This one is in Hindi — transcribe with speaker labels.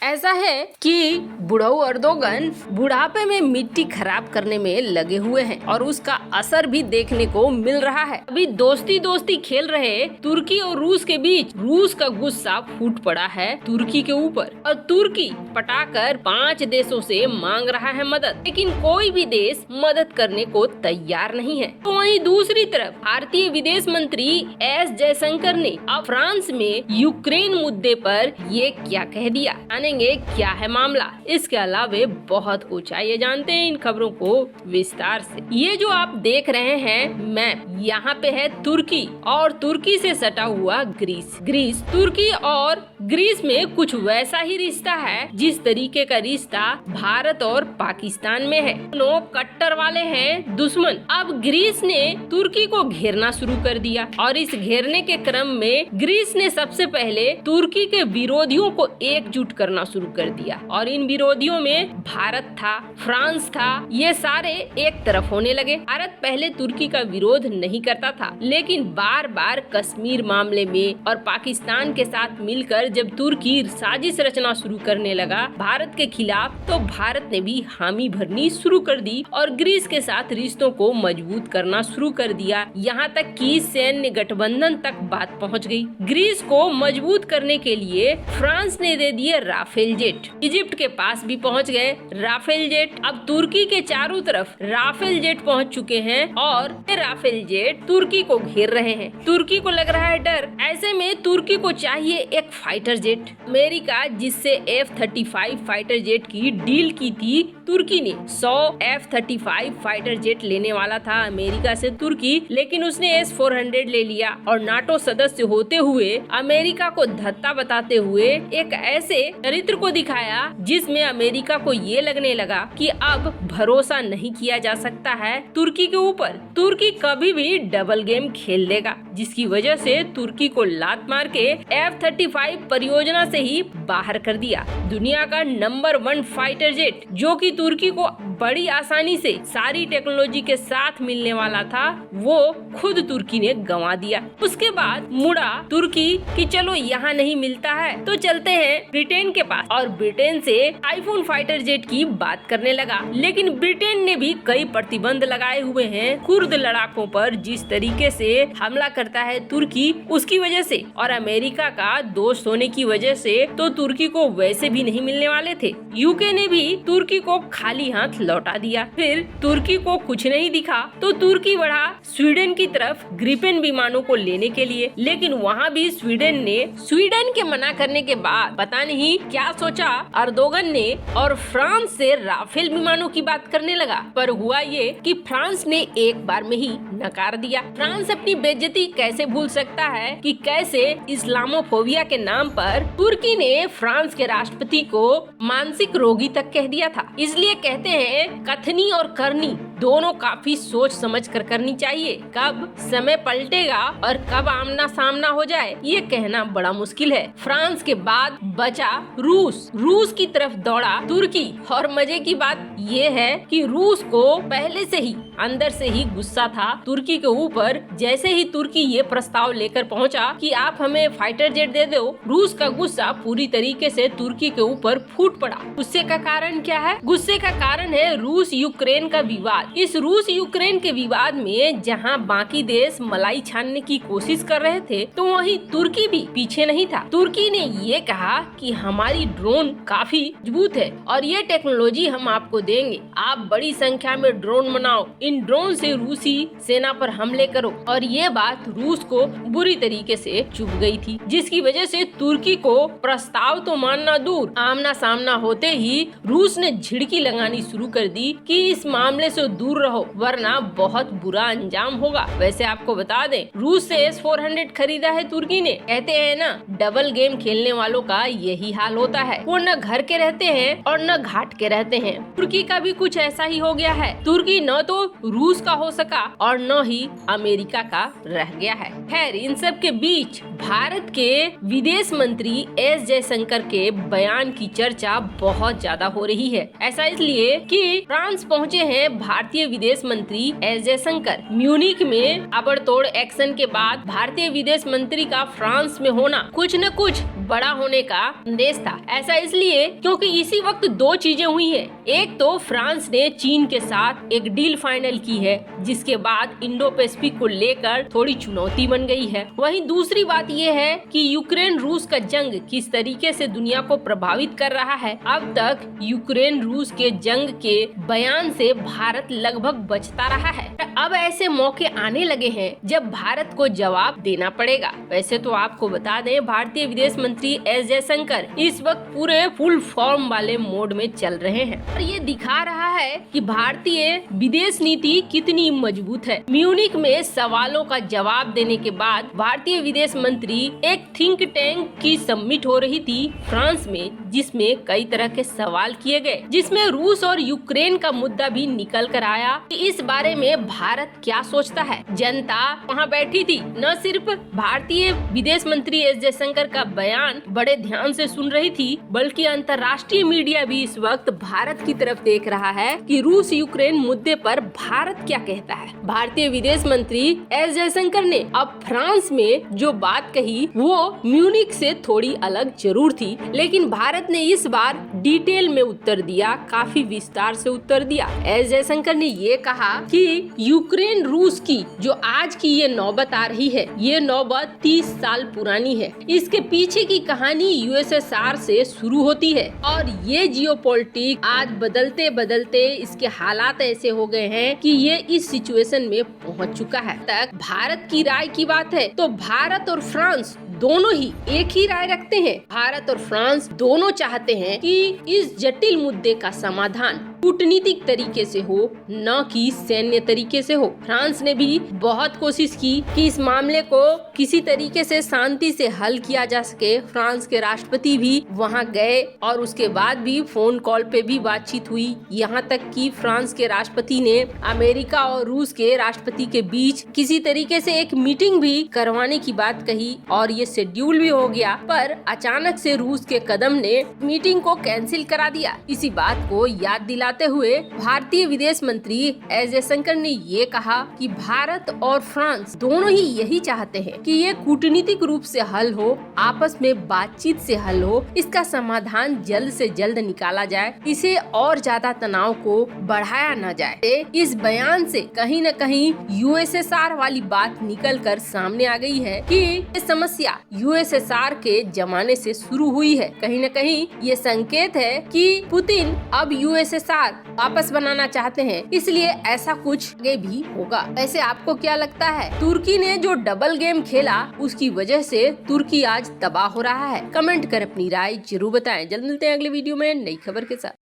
Speaker 1: ऐसा है कि बुढ़ऊ अर्दोगन बुढ़ापे में मिट्टी खराब करने में लगे हुए हैं और उसका असर भी देखने को मिल रहा है। अभी दोस्ती दोस्ती खेल रहे तुर्की और रूस के बीच रूस का गुस्सा फूट पड़ा है तुर्की के ऊपर और तुर्की पटाकर 5 देशों से मांग रहा है मदद, लेकिन कोई भी देश मदद करने को तैयार नहीं है। तो वहीं दूसरी तरफ भारतीय विदेश मंत्री एस जयशंकर ने अब फ्रांस में यूक्रेन मुद्दे पर ये क्या कह दिया, जानेंगे क्या है मामला। इसके अलावे बहुत कुछ, आइए जानते हैं इन खबरों को विस्तार से। ये जो आप देख रहे हैं मैप, यहाँ पे है तुर्की और तुर्की से सटा हुआ ग्रीस। तुर्की और ग्रीस में कुछ वैसा ही रिश्ता है जिस तरीके का रिश्ता भारत और पाकिस्तान में है। दोनों कट्टर वाले हैं दुश्मन। अब ग्रीस ने तुर्की को घेरना शुरू कर दिया और इस घेरने के क्रम में ग्रीस ने सबसे पहले तुर्की के विरोधियों को एकजुट करना शुरू कर दिया और इन विरोधियों में भारत था, फ्रांस था, ये सारे एक तरफ होने लगे। भारत पहले तुर्की का विरोध नहीं करता था, लेकिन बार बार कश्मीर मामले में और पाकिस्तान के साथ मिलकर जब तुर्की साजिश रचना शुरू करने लगा भारत के खिलाफ, तो भारत ने भी हामी भरनी शुरू कर दी और ग्रीस के साथ रिश्तों को मजबूत करना शुरू कर दिया। यहाँ तक कि सैन्य गठबंधन तक बात पहुँच गई। ग्रीस को मजबूत करने के लिए फ्रांस ने दे दिए राफेल जेट, इजिप्ट के पास भी पहुँच गए राफेल जेट। अब तुर्की के चारों तरफ राफेल जेट पहुँच चुके हैं और ये राफेल जेट तुर्की को घेर रहे हैं। तुर्की को लग रहा है डर। ऐसे में तुर्की को चाहिए एक फाइटर जेट। अमेरिका जिससे F-35 फाइटर जेट की डील की थी, तुर्की ने 100 F-35 फाइटर जेट लेने वाला था अमेरिका से तुर्की, लेकिन उसने S-400 ले लिया और नाटो सदस्य होते हुए अमेरिका को धत्ता बताते हुए एक ऐसे चरित्र को दिखाया जिसमें अमेरिका को ये लगने लगा कि अब भरोसा नहीं किया जा सकता है तुर्की के ऊपर। तुर्की कभी भी डबल गेम खेल देगा, जिसकी वजह से तुर्की को लात मार के F-35 परियोजना से ही बाहर कर दिया। दुनिया का नंबर 1 फाइटर जेट जो कि तुर्की को बड़ी आसानी से सारी टेक्नोलॉजी के साथ मिलने वाला था, वो खुद तुर्की ने गंवा दिया। उसके बाद मुड़ा तुर्की कि चलो यहाँ नहीं मिलता है तो चलते हैं ब्रिटेन के पास और ब्रिटेन से टाइफून फाइटर जेट की बात करने लगा। लेकिन ब्रिटेन ने भी कई प्रतिबंध लगाए हुए हैं कुर्द लड़ाकों पर। जिस तरीके से हमला करता है तुर्की उसकी वजह से और अमेरिका का दोस्त होने की वजह से तो तुर्की को वैसे भी नहीं मिलने वाले थे। यूके ने भी तुर्की को खाली हाथ लौटा दिया। फिर तुर्की को कुछ नहीं दिखा तो तुर्की बढ़ा स्वीडन की तरफ ग्रिपेन विमानों को लेने के लिए, लेकिन वहाँ भी स्वीडन के मना करने के बाद पता नहीं क्या सोचा अर्दोगन ने और फ्रांस से राफेल विमानों की बात करने लगा। पर हुआ ये कि फ्रांस ने एक बार में ही नकार दिया। फ्रांस अपनी बेइज्जती कैसे भूल सकता है कि कैसे इस्लामोफोबिया के नाम पर तुर्की ने फ्रांस के राष्ट्रपति को मानसिक रोगी तक कह दिया था। इसलिए कहते हैं कथनी और करनी दोनों काफी सोच समझ कर करनी चाहिए। कब समय पलटेगा और कब आमना सामना हो जाए ये कहना बड़ा मुश्किल है। फ्रांस के बाद बचा रूस की तरफ दौड़ा तुर्की और मजे की बात ये है कि रूस को पहले से ही अंदर से ही गुस्सा था तुर्की के ऊपर। जैसे ही तुर्की ये प्रस्ताव लेकर पहुंचा कि आप हमें फाइटर जेट दे दो, रूस का गुस्सा पूरी तरीके से तुर्की के ऊपर फूट पड़ा। गुस्से का कारण क्या है? गुस्से का कारण है रूस यूक्रेन का विवाद। इस रूस यूक्रेन के विवाद में जहां बाकी देश मलाई छानने की कोशिश कर रहे थे, तो वहीं तुर्की भी पीछे नहीं था। तुर्की ने ये कहा कि हमारी ड्रोन काफी मजबूत है और ये टेक्नोलॉजी हम आपको देंगे, आप बड़ी संख्या में ड्रोन बनाओ, इन ड्रोन से रूसी सेना पर हमले करो। और ये बात रूस को बुरी तरीके से चुभ गई थी, जिसकी वजह से तुर्की को प्रस्ताव तो मानना दूर, आमना सामना होते ही रूस ने झिड़की लगानी शुरू कर दी कि इस मामले से दूर रहो वरना बहुत बुरा अंजाम होगा। वैसे आपको बता दें रूस से S-400 खरीदा है तुर्की ने। कहते हैं ना डबल गेम खेलने वालों का यही हाल होता है, वो न घर के रहते हैं और न घाट के रहते हैं। तुर्की का भी कुछ ऐसा ही हो गया है। तुर्की न तो रूस का हो सका और न ही अमेरिका का रह गया है। खैर इन सब के बीच भारत के विदेश मंत्री एस जयशंकर के बयान की चर्चा बहुत ज्यादा हो रही है। ऐसा इसलिए कि फ्रांस पहुंचे हैं भारतीय विदेश मंत्री एस जयशंकर। म्यूनिक में ताबड़तोड़ एक्शन के बाद भारतीय विदेश मंत्री का फ्रांस में होना कुछ न कुछ बड़ा होने का संदेश था। ऐसा इसलिए क्योंकि इसी वक्त दो चीजें हुई है। एक तो फ्रांस ने चीन के साथ एक डील फाइनल की है, जिसके बाद इंडो पैसिफिक को लेकर थोड़ी चुनौती बन गई है। वहीं दूसरी बात ये है कि यूक्रेन रूस का जंग किस तरीके से दुनिया को प्रभावित कर रहा है। अब तक यूक्रेन रूस के जंग के बयान से भारत लगभग बचता रहा है। अब ऐसे मौके आने लगे हैं जब भारत को जवाब देना पड़ेगा। वैसे तो आपको बता दें, भारतीय विदेश मंत्री एस जयशंकर इस वक्त पूरे फुल फॉर्म वाले मोड में चल रहे हैं और ये दिखा रहा है कि भारतीय विदेश नीति कितनी मजबूत है। म्यूनिक में सवालों का जवाब देने के बाद भारतीय विदेश मंत्री एक थिंक टैंक की समिट हो रही थी फ्रांस में, जिसमें कई तरह के सवाल किए गए, जिसमें रूस और यूक्रेन का मुद्दा भी निकल कर आया कि इस बारे में भारत क्या सोचता है। जनता वहाँ बैठी थी, न सिर्फ भारतीय विदेश मंत्री एस जयशंकर का बयान बड़े ध्यान से सुन रही थी, बल्कि अंतर्राष्ट्रीय मीडिया भी इस वक्त भारत की तरफ देख रहा है कि रूस यूक्रेन मुद्दे पर भारत क्या कहता है। भारतीय विदेश मंत्री एस जयशंकर ने अब फ्रांस में जो बात कही वो म्यूनिक से थोड़ी अलग जरूर थी, लेकिन भारत ने इस बार डिटेल में उत्तर दिया, काफी विस्तार से उत्तर दिया। एस जयशंकर ने ये कहा कि यूक्रेन रूस की जो आज की ये नौबत आ रही है, ये नौबत 30 साल पुरानी है। इसके पीछे की कहानी यूएसएसआर से शुरू होती है और ये जियोपॉलिटिक्स आज बदलते बदलते इसके हालात ऐसे हो गए हैं कि ये इस सिचुएशन में पहुंच चुका है। तक भारत की राय की बात है तो भारत और फ्रांस दोनों ही एक ही राय रखते हैं। भारत और फ्रांस दोनों चाहते हैं कि इस जटिल मुद्दे का समाधान कूटनीतिक तरीके से हो, न कि सैन्य तरीके से हो। फ्रांस ने भी बहुत कोशिश की कि इस मामले को किसी तरीके से शांति से हल किया जा सके। फ्रांस के राष्ट्रपति भी वहां गए और उसके बाद भी फोन कॉल पे भी बातचीत हुई। यहाँ तक कि फ्रांस के राष्ट्रपति ने अमेरिका और रूस के राष्ट्रपति के बीच किसी तरीके से एक मीटिंग भी करवाने की बात कही और ये शेड्यूल भी हो गया, पर अचानक से रूस के कदम ने मीटिंग को कैंसिल करा दिया। इसी बात को याद दिलाते हुए भारतीय विदेश मंत्री एस जयशंकर ने ये कहा कि भारत और फ्रांस दोनों ही यही चाहते हैं कि ये कूटनीतिक रूप से हल हो, आपस में बातचीत से हल हो, इसका समाधान जल्द से जल्द निकाला जाए, इसे और ज्यादा तनाव को बढ़ाया न जाए। इस बयान से कहीं न कहीं यूएसएसआर वाली बात निकल कर सामने आ गई है कि ये समस्या यूएसएसआर के जमाने से शुरू हुई है। कहीं न कहीं ये संकेत है कि पुतिन अब यूएसएसआर वापस बनाना चाहते हैं, इसलिए ऐसा कुछ आगे भी होगा। वैसे आपको क्या लगता है? तुर्की ने जो डबल गेम खेला उसकी वजह से तुर्की आज तबाह हो रहा है? कमेंट कर अपनी राय जरूर बताएं। जल्द मिलते हैं अगले वीडियो में नई खबर के साथ।